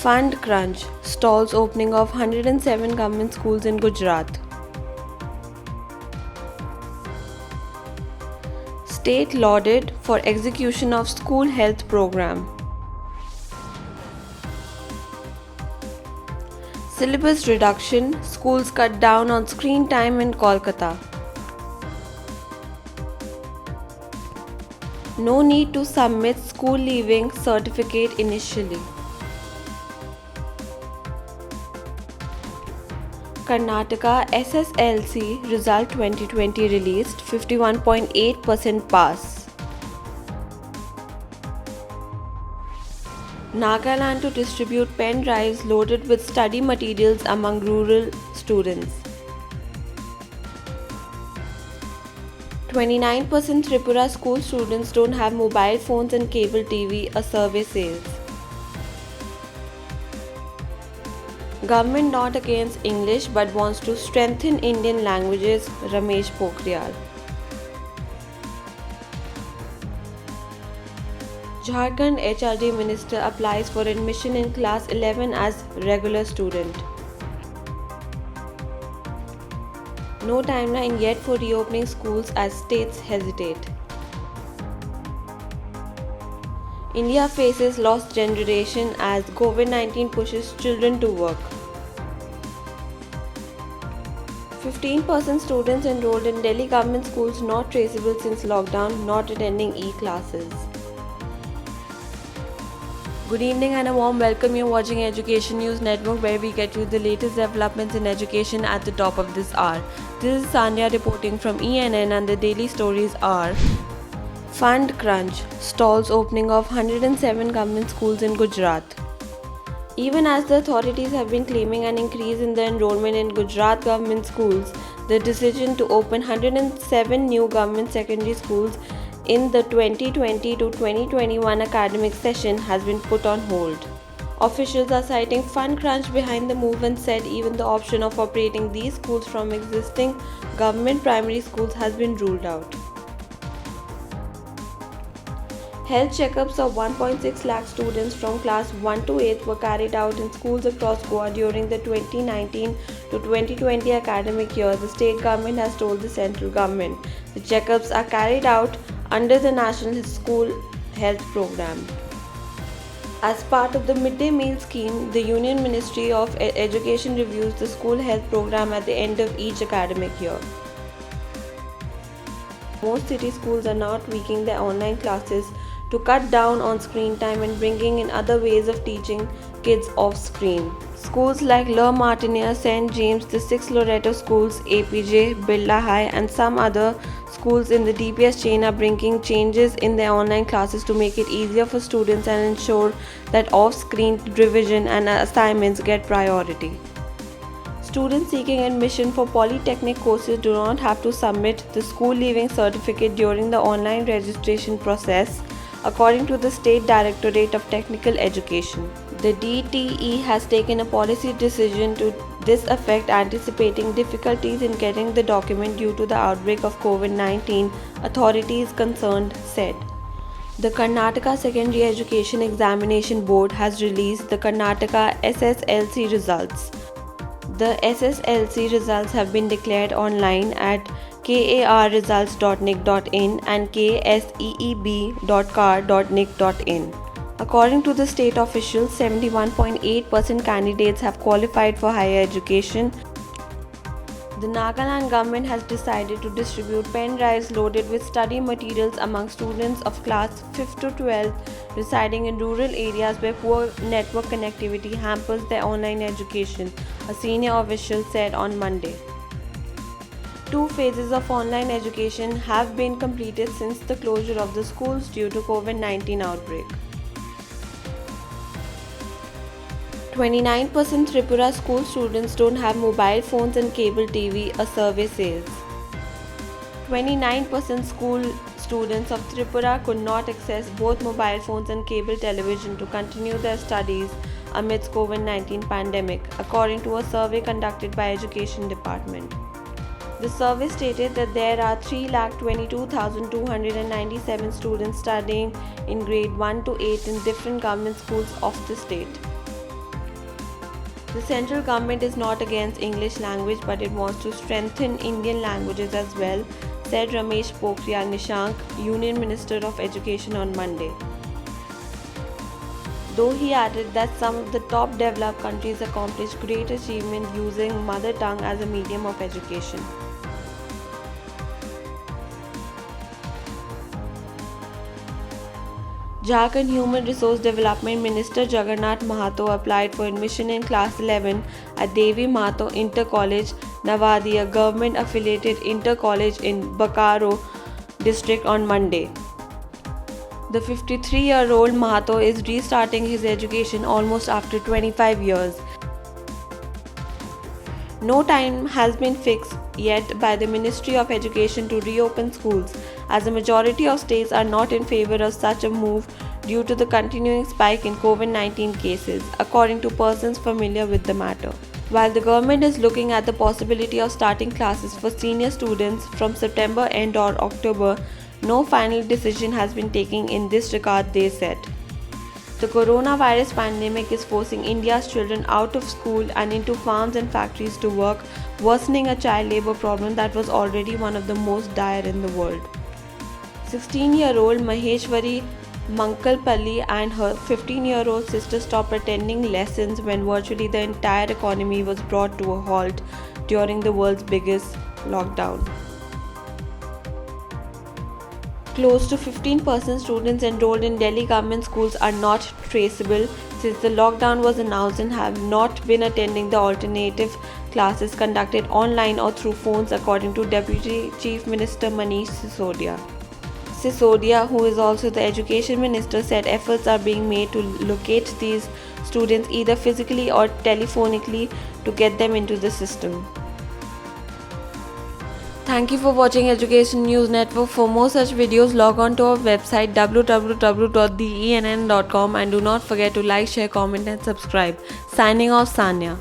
Fund crunch stalls opening of 107 government schools in Gujarat. State lauded for execution of school health program. Syllabus reduction, schools cut down on screen time in Kolkata. No need to submit school leaving certificate initially. Karnataka SSLC result 2020 released, 51.8% pass. Nagaland to distribute pen drives loaded with study materials among rural students. 29% Tripura school students don't have mobile phones and cable TV, a survey says. Government not against English but wants to strengthen Indian languages, Ramesh Pokhriyal. Jharkhand HRD Minister applies for admission in class 11 as regular student. No timeline yet for reopening schools as states hesitate. India faces lost generation as COVID-19 pushes children to work. 15% students enrolled in Delhi government schools not traceable since lockdown, not attending e-classes. Good evening and a warm welcome. You're watching Education News Network, where we get you the latest developments in education at the top of this hour. This is Sanya reporting from ENN, and the daily stories are: Fund crunch stalls opening of 107 government schools in Gujarat. Even as the authorities have been claiming an increase in the enrollment in Gujarat government schools, the decision to open 107 new government secondary schools in the 2020 to 2021 academic session has been put on hold. Officials are citing fund crunch behind the move and said even the option of operating these schools from existing government primary schools has been ruled out. Health checkups of 1.6 lakh students from class 1 to 8 were carried out in schools across Goa during the 2019 to 2020 academic year, the state government has told the central government. The checkups are carried out under the National School Health Program. As part of the midday meal scheme, the Union Ministry of Education reviews the school health program at the end of each academic year. Most city schools are now tweaking their online classes to cut down on screen time and bringing in other ways of teaching kids off screen. Schools like Le Martiniere, St. James, the 6 Loreto schools, APJ, Birla High and some other schools in the DPS chain are bringing changes in their online classes to make it easier for students and ensure that off-screen revision and assignments get priority. Students seeking admission for polytechnic courses do not have to submit the school leaving certificate during the online registration process, according to the State Directorate of Technical Education. The DTE has taken a policy decision to this effect, anticipating difficulties in getting the document due to the outbreak of COVID-19, authorities concerned said. The Karnataka Secondary Education Examination Board has released the Karnataka SSLC results. The SSLC results have been declared online at karresults.nic.in and kseeb.car.nic.in. According to the state officials, 71.8% candidates have qualified for higher education. The Nagaland government has decided to distribute pen drives loaded with study materials among students of class 5 to 12 residing in rural areas where poor network connectivity hampers their online education, a senior official said on Monday. 2 phases of online education have been completed since the closure of the schools due to COVID-19 outbreak. 29% Tripura school students don't have mobile phones and cable TV, a survey says. 29% school students of Tripura could not access both mobile phones and cable television to continue their studies amidst COVID-19 pandemic, according to a survey conducted by Education Department. The survey stated that there are 3,22,297 students studying in grade 1 to 8 in different government schools of the state. The central government is not against English language, but it wants to strengthen Indian languages as well, said Ramesh Pokhriyal Nishank, Union Minister of Education on Monday. Though he added that some of the top developed countries accomplish great achievement using mother tongue as a medium of education. Jharkhand Human Resource Development Minister Jagannath Mahato applied for admission in class 11 at Devi Mahato Inter College, Nawadia, government affiliated inter college in Bokaro district on Monday. The 53-year-old Mahato is restarting his education almost after 25 years. No time has been fixed yet by the Ministry of Education to reopen schools, as a majority of states are not in favor of such a move due to the continuing spike in COVID-19 cases, according to persons familiar with the matter. While the government is looking at the possibility of starting classes for senior students from September end or October, no final decision has been taken in this regard, they said. The coronavirus pandemic is forcing India's children out of school and into farms and factories to work, worsening a child labor problem that was already one of the most dire in the world. 16-year-old Maheshwari Mankalpalli and her 15-year-old sister stopped attending lessons when virtually the entire economy was brought to a halt during the world's biggest lockdown. Close to 15% students enrolled in Delhi government schools are not traceable since the lockdown was announced and have not been attending the alternative classes conducted online or through phones, according to Deputy Chief Minister Manish Sisodia. Sisodia, who is also the Education Minister, said efforts are being made to locate these students either physically or telephonically to get them into the system. Thank you for watching Education News Network. For more such videos, log on to our website www.theenn.com and do not forget to like, share, comment and subscribe. Signing off, Sanya.